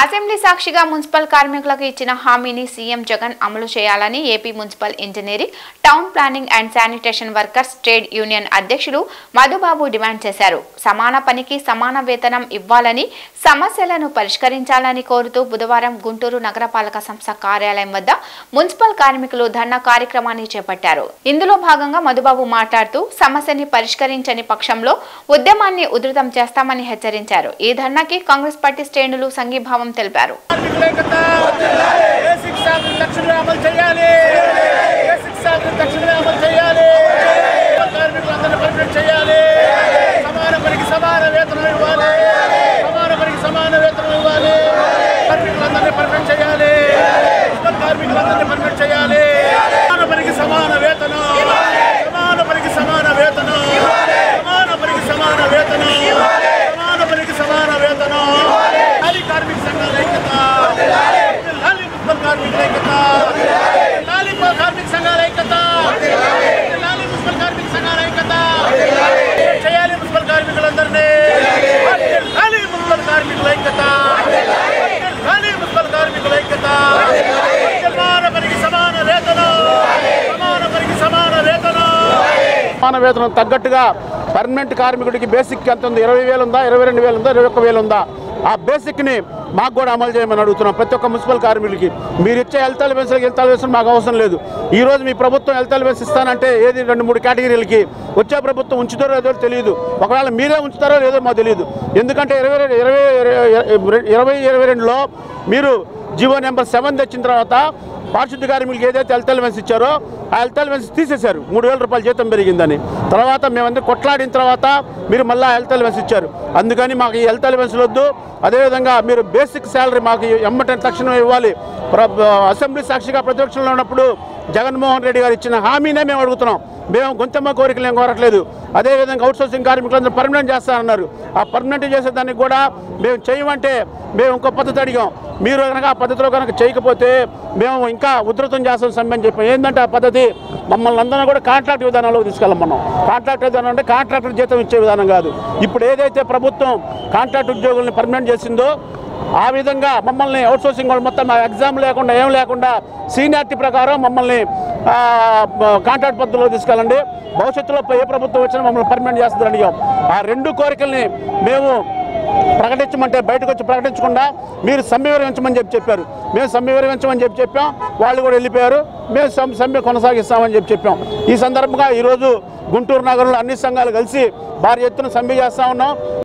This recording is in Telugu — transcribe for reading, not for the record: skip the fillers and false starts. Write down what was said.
అసెంబ్లీ సాక్షిగా మున్సిపల్ కార్మికులకు ఇచ్చిన హామీని సీఎం జగన్ అమలు చేయాలని AP municipal engineering, town planning and sanitation workers trade union అధ్యక్షులు మధుబాబు డిమాండ్ చేశారు. సమాన పనికి సమాన వేతనం ఇవ్వాలని, సమస్యలను పరిష్కరించాలని కోరుతూ బుధవారం గుంటూరు నగరపాలక సంస్థ కార్యాలయం వద్ద మున్సిపల్ కార్మికులు ధర్నా కార్యక్రమాన్ని చేపట్టారు. ఇందులో భాగంగా మధుబాబు మాట్లాడుతూ సమస్యని పరిష్కరించని పక్షంలో ఉద్యమాన్ని ఉధృతం చేస్తామని హెచ్చరించారు. ఈ ధర్నాకి కాంగ్రెస్ పార్టీ శ్రేణులు సంఘీభావం తెలిపారు. సమాన వేతనం తగ్గట్టుగా పర్మనెంట్ కార్మికుడికి బేసిక్ ఎంత ఉంది? 20,000 ఉందా, 22,000 ఉందా, 21,000 ఉందా? ఆ బేసిక్ని మాకు కూడా అమలు చేయమని అడుగుతున్నాం. ప్రతి ఒక్క మున్సిపల్ కార్మికులకి మీరు ఇచ్చే హెల్త్ అలవెన్స్ మాకు అవసరం లేదు. ఈరోజు మీ ప్రభుత్వం హెల్త్ అలవెన్స్ ఇస్తానంటే ఏది 2-3 కేటగిరీలకి వచ్చే ప్రభుత్వం ఉంచుతారో లేదో తెలియదు. ఒకవేళ మీరే ఉంచుతారో లేదో మాకు తెలియదు. ఎందుకంటే 2022లో మీరు జీవో నెంబర్ 7 తెచ్చిన తర్వాత పారిశుద్ధ్య కార్మికులకి ఏదైతే హెల్త్ అలవెన్స్ ఇచ్చారో ఆ హెల్త్ అలవెన్స్ తీసేశారు. 3,000 రూపాయలు జీతం పెరిగిందని. తర్వాత మేమందరూ కొట్లాడిన తర్వాత మీరు మళ్ళీ హెల్త్ అలవెన్స్ ఇచ్చారు. అందుకని మాకు ఈ హెల్త్ అలవెన్స్ వద్దు. అదేవిధంగా మీరు బేసిక్ శాలరీ మాకు ఎమ్మటం తక్షణం ఇవ్వాలి. అసెంబ్లీ సాక్షిగా ప్రతిపక్షంలో ఉన్నప్పుడు జగన్మోహన్ రెడ్డి గారు ఇచ్చిన హామీనే మేము అడుగుతున్నాం. మేము గొంతమ్మ కోరికలు ఏం కోరట్లేదు. అదేవిధంగా అవుట్సోర్సింగ్ కార్మికులందరూ పర్మనెంట్ చేస్తారన్నారు. ఆ పర్మనెంట్ చేసేదానికి కూడా మేము చేయమంటే మేము ఇంకో పద్ధతి అడిగాం. మీరు కనుక ఆ పద్ధతిలో కనుక చేయకపోతే మేము ఇంకా ఉధృతం చేస్తాం సమ్మె అని చెప్పాం. ఏంటంటే ఆ పద్ధతి మమ్మల్ని అందరం కూడా కాంట్రాక్ట్ విధానంలోకి తీసుకెళ్ళాం. మనం కాంట్రాక్ట్ విధానం అంటే కాంట్రాక్టర్ జీతం ఇచ్చే విధానం కాదు. ఇప్పుడు ఏదైతే ప్రభుత్వం కాంట్రాక్ట్ ఉద్యోగుల్ని పర్మనెంట్ చేసిందో ఆ విధంగా మమ్మల్ని అవుట్సోర్సింగ్ వాళ్ళు మొత్తం ఎగ్జామ్ లేకుండా ఏం లేకుండా సీనియారిటీ ప్రకారం మమ్మల్ని కాంట్రాక్ట్ పద్ధతిలో తీసుకెళ్ళండి. భవిష్యత్తులో ఏ ప్రభుత్వం వచ్చినా మమ్మల్ని పర్మనెంట్ చేస్తుందని అడిగాం. ఆ 2 కోరికల్ని మేము ప్రకటించమంటే బయటకు వచ్చి ప్రకటించకుండా మీరు సమ్మె విరమించమని చెప్పారు. మేము సమ్మె విరమించమని చెప్పాం. వాళ్ళు కూడా వెళ్ళిపోయారు. మేము సమ్మె కొనసాగిస్తామని చెప్పాం. ఈ సందర్భంగా ఈరోజు గుంటూరు నగరంలో అన్ని సంఘాలు కలిసి భారీ ఎత్తున సమ్మె చేస్తూ ఉన్నాం.